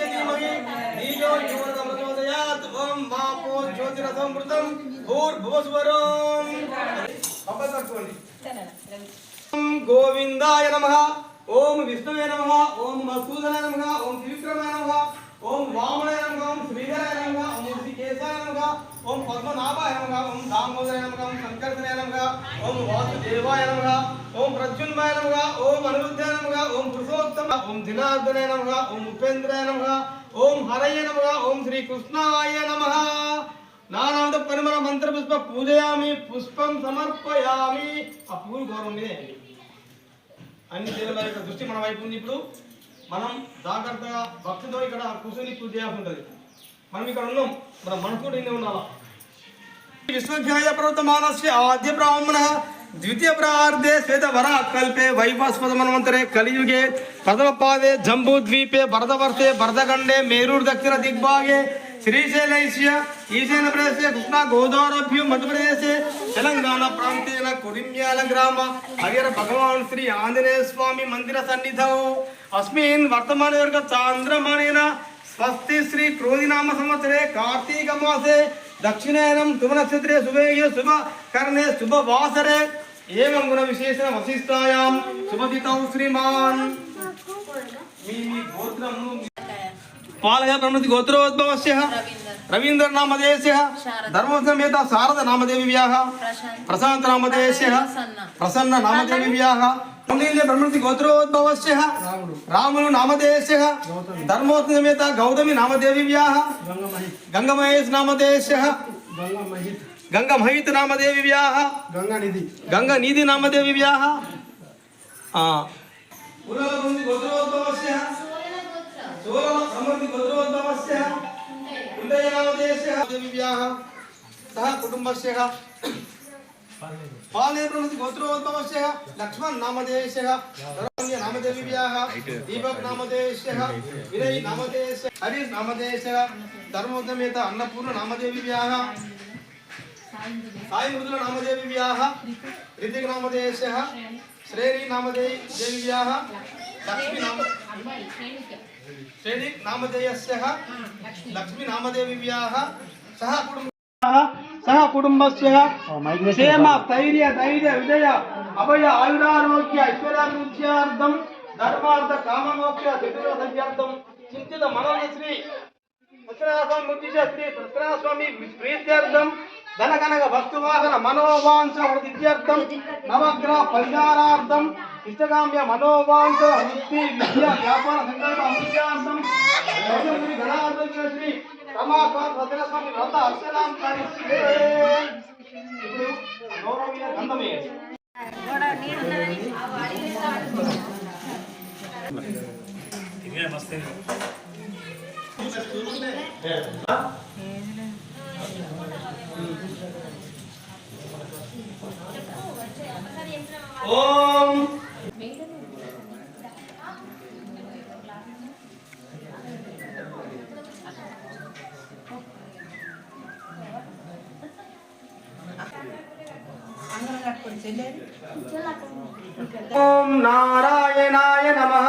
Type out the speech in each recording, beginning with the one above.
तस्य धीमहि धियो यो न प्रचोदयात् ओम मापो ज्योतिरसमृतं भूर्भुवस्वरं गोविंदाय नमः ओम विष्णुवे नमः ओम मधुसूदनाय नमः ओम त्रिविक्रमाय नमः ओम वामनाय नमः ओम श्रीधराय नमः ओम ऋषिकेशाय नमः ओम पद्मनाभाय नमः ओम दामोदराय नमः ओम शंकरधराय नमः ओम वासुदेवाय नमः ओम प्रद्युम्नाय नमः ओम अनिरुद्धाय नमः ओम पुरुषोत्तम ओम जनार्दनाय नमः ओम उपेन्द्राय नमः ओम हरये नमः ओम श्री कृष्णाय नमः नानाविध परिमल मंत्र पुष्प पूजयामि पुष्पं समर्पयामि आ पूल गौरव में అన్ని దేవుల యొక్క దృష్టి మన వైపు ఉంది ఇప్పుడు మనం జాగ్రత్తగా భక్తితో ఇక్కడ కూర్చొని పూజ చేయాల్సి ఉంటుంది మనం ఇక్కడ ఉన్నాం మన మనసు ఇన్ని ఉండాలా విశ్వధ్యాయ ప్రవర్తమానస్య ఆద్య బ్రాహ్మణ ద్వితీయ ప్రార్ధే శ్వేతవరా కల్పే వైవస్వత మన్వంతరే కలియుగే ప్రథమ పాదే జంబూద్వీపే భరతవర్షే భరతఖండే మేరూర్ దక్షిణ దిగ్భాగే श्रीशैलस्य ईशान प्रदेशे कृष्णा गोदावरीभ्यो मध्य प्रदेशे तेलंगाना प्रांतेन कुरिम्याल ग्राम हरिहर भगवान श्री आंजनेय स्वामी मंदिर सन्निधौ अस्मिन् वर्तमाने वर्ग चांद्रमानेन स्वस्ति श्री क्रोधिनाम संवत्सरे कार्तिक मासे दक्षिणायनं शुभ नक्षत्रे शुभयोगे शुभ कर्णे शुभ वासरे एवं गुण विशेषण वशिष्ठायां शुभदितौ श्रीमान् मी गोत्रं पालय ब्रह्मति गोत्रोद्भवस्य रवींद्र नामधेयस्य धर्मसमेत शारद नामदेव्याः प्रशांत नामधेयस्य प्रसन्न नामदेव्याः पुण्यले ब्रह्मति गोत्रोद्भवस्य रामुलु नामधेयस्य धर्मसमेत गौतमी नामदेव्याः गंगमहेश नामधेयस्य गंगमहित नामदेव्याः गंगानिधि नामदेव्याः पुनर्ब्रह्मति गोत्रोद्भवस्य सोलम समृद्धि गोत्रोद्भवस्य कुंडय नामधेयस्य देव्याः सह कुटुंबस्य पाले ब्रह्मति गोत्रोद्भवस्य लक्ष्मण नामधेयस्य धर्मण्य नामदेव्याः दीपक नामधेयस्य विनय नामधेयस्य हरीश नामधेयस्य धर्मोदमेत अन्नपूर्ण नामदेव्याः साई मृदुल नामदेव्याः ऋतिक नामधेयस्य श्रेणी नामदेव्याः लक्ष्मी नाम श्रेणी नामधेयस्य लक्ष्मी नामदेव्याः सह कुटुंबस्य क्षेम स्थैर्य धैर्य विजय अभय आयुरारोग्य ऐश्वर्याभिवृद्ध्यर्थं धर्मार्थ काममोक्ष चतुर्विधार्थं चिंतित मनोश्री सत्यनारायण मूर्ति श्री सत्यनारायण स्वामी प्रीत्यर्थं धनकनक भक्तवाहन मनोवांछ वृद्ध्यर्थं नवग्रह परिहारार्थं इष्टकाम्य मनोवांछ वृत्ति विद्या व्यापार संकल्प अभिवृद्ध्यार्थं श्री गणाधिपति श्री रमाकांत सत्यनारायण स्वामी व्रत अर्चनां करिष्ये ఇప్పుడు గౌరవీయ గంధమే ఇదే మస్తే ఓం ఓం నారాయణాయ నమః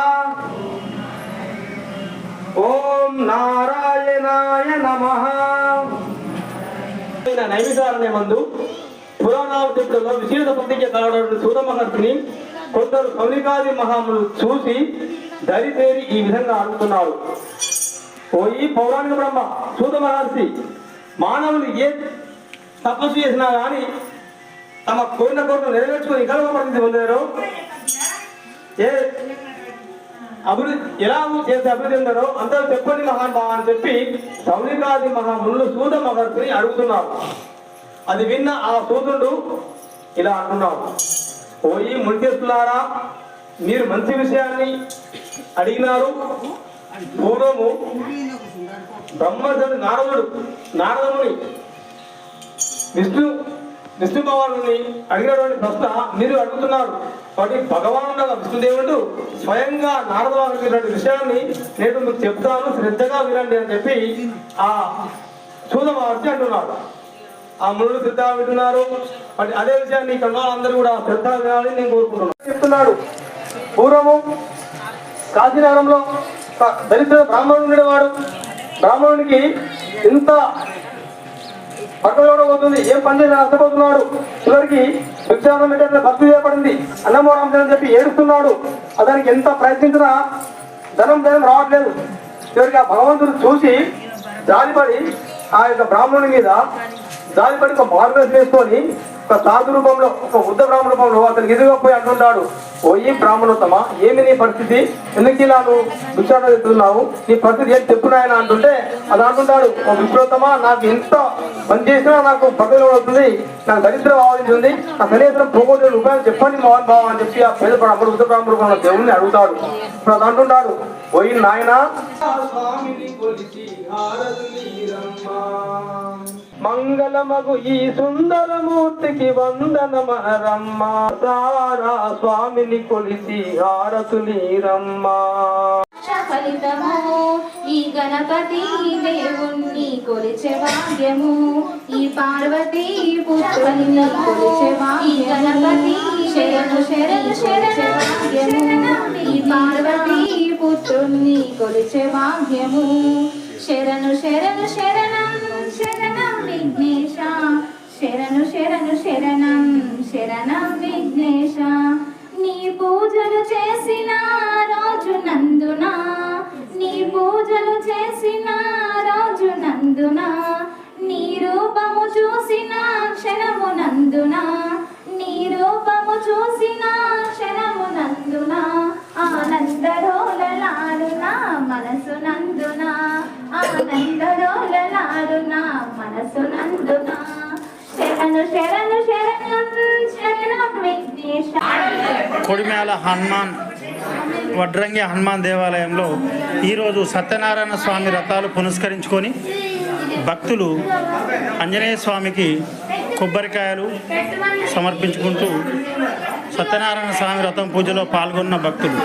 ఓం నారాయణాయ నమః నైమిషారణ్య మందు పురాణావతిలో విశేష ప్రతిజ్ఞ కావడం సూత మహర్షిని కొందరు సౌనికాది మహాములు చూసి దరితేరి ఈ విధంగా అడుగుతున్నారు. ఓ ఈ పౌరాణిక బ్రహ్మ సూత మహర్షి మానవులు ఏ తపస్సు చేసినా కానీ తమ కోరిన కోరికలు నెరవేర్చుకొని ఇంకా పరిస్థితి పొందారు. ఏ అభివృద్ధి ఎలా చేస్తే అభివృద్ధి ఉందో అందరూ చెప్పండి మహానుభావ అని చెప్పి సౌనికాది మహాములు సూత మహర్షిని అడుగుతున్నారు. అది విన్న ఆ సూతుడు ఇలా అంటున్నాడు, ఓ ఈ మునికేస్తులారా, మీరు మంచి విషయాన్ని అడిగినారు. పూర్వము బ్రహ్మదేవుడు నారదుని విష్ణు భగవానుని అడిగినటువంటి ప్రశ్న మీరు అడుగుతున్నారు. కాబట్టి భగవానుడు విష్ణుదేవుడు స్వయంగా నారదవానికి విషయాన్ని నేను మీకు చెప్తాను, శ్రద్ధగా వినండి అని చెప్పి ఆ సూత మహర్షి అంటున్నాడు. ఆ మునులు శ్రద్ధగా వింటున్నారు. అదే విషయాన్ని ఇక్కడ అందరూ కూడా శ్రద్ధగా వినాలని నేను కోరుకుంటున్నాను. చెప్తున్నాడు, పూర్వము కాశీనగరంలో దరిద్ర బ్రాహ్మణుడు ఉండేవాడు. బ్రాహ్మణుడికి ఇంత పక్కన పోతుంది, ఏం పని చేసి నష్టపోతున్నాడు. చివరికి భిక్షాటన పెట్టే భక్తి చేయబడింది, అన్నమో రామచంద్ర చెప్పి ఏడుస్తున్నాడు. అతనికి ఎంత ప్రయత్నించినా ధనం రావట్లేదు. చివరికి ఆ భగవంతుడు చూసి జాలిపడి ఆ యొక్క బ్రాహ్మణుడి మీద జాలిపడి ఒక మార్గం వేసుకొని ఒక సాధు రూపంలో, ఒక బుద్ధ బ్రాహ్మణ రూపంలో అతనికి ఎదురుగా పోయి అంటుంటాడు, ఓయి బ్రాహ్మణోత్తమ, ఏమి నీ పరిస్థితి, ఎందుకు ఇలా నువ్వు భిక్షాటన చేస్తున్నావు, నీ పరిస్థితి ఏం చెప్పునాయన అంటుంటే అది అంటుంటాడు, ఓ విప్రోత్తమ, నాకు ఎంత పని చేసినా నాకు పక్కన అవుతుంది, నాకు దరిద్రం ఆవరించింది, నా శరీరం పోగొట్టిన ఉపాయం చెప్పండి మోహన్ బాబు అని చెప్పి ఆ పేద బ్రాహ్మణుడు బుద్ధ బ్రాహ్మణ రూపంలో దేవుణ్ణి అడుగుతాడు. ఇప్పుడు అది అంటుంటాడు, ఓయి నాయన మంగళమగు ఈ సుందరమూర్తికి వందనమహరమ్మ, సారా స్వామిని కొలిసి హారతులీరమ్మ. ఫలితము ఈ గణపతి దేవుణ్ణి కొలిచే భాగ్యము, ఈ పార్వతీ పుత్రుని కొలిచే భాగ్యము, ఈ గణపతి శరణు శరణు శరణు భాగ్యము, ఈ పార్వతీ పుత్రుని కొలిచే భాగ్యము, శరణు శరణు శరణం శరణం విఘ్నేశ, శరణు శరణు శరణం శరణం విఘ్నేశ. నీ పూజలు చేసిన రోజు నందున, నీ పూజలు చేసిన రోజు నందున, నీ రూపము చూసిన క్షణము నందున, నీ రూపము చూసిన క్షణము నందున, ఆనందరోలలాడున మనసు నందున, ఆనందరోలలాడున మనసు నందున, శరణు శరణు శరణం శరణం విఘ్నేశ. కొడిమేల హనుమాన్ వడ్రంగి హనుమాన్ దేవాలయంలో ఈరోజు సత్యనారాయణ స్వామి వ్రతాలు పునస్కరించుకొని భక్తులు ఆంజనేయ స్వామికి కొబ్బరికాయలు సమర్పించుకుంటూ సత్యనారాయణ స్వామి వ్రతం పూజలో పాల్గొన్న భక్తులు